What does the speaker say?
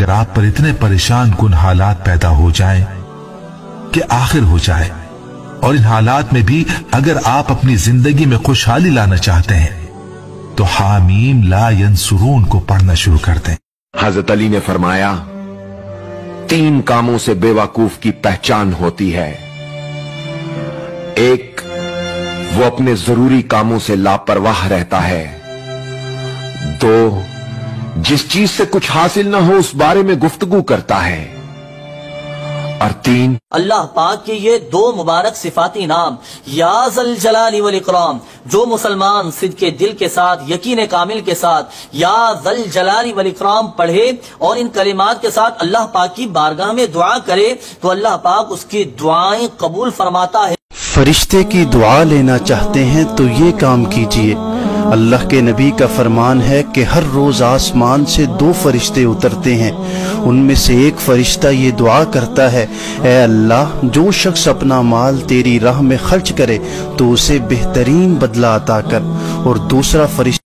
अगर आप पर इतने परेशान कुन हालात पैदा हो जाएं कि आखिर हो जाए, और इन हालात में भी अगर आप अपनी जिंदगी में खुशहाली लाना चाहते हैं तो हामीम ला यंसुरून को पढ़ना शुरू कर दें। हजरत अली ने फरमाया, 3 कामों से बेवकूफ की पहचान होती है। एक, वो अपने जरूरी कामों से लापरवाह रहता है। 2, जिस चीज से कुछ हासिल ना हो उस बारे में गुफ्तगू करता है। और 3, अल्लाह पाक के ये 2 मुबारक सिफाती नाम या ज़ल जलाली वल इकराम, जो मुसलमान सिद्क़े दिल के साथ, यकीन कामिल के साथ या ज़ल जलाली वल इकराम पढ़े और इन कलिमात के साथ अल्लाह पाक की बारगाह में दुआ करे तो अल्लाह पाक उसकी दुआएं कबूल फरमाता है। फरिश्ते की दुआ लेना चाहते हैं तो ये काम कीजिए। अल्लाह के नबी का फरमान है कि हर रोज आसमान से 2 फरिश्ते उतरते हैं। उनमें से एक फरिश्ता ये दुआ करता है, ऐ अल्लाह, जो शख्स अपना माल तेरी राह में खर्च करे तो उसे बेहतरीन बदला अता कर। और दूसरा फरिश्ता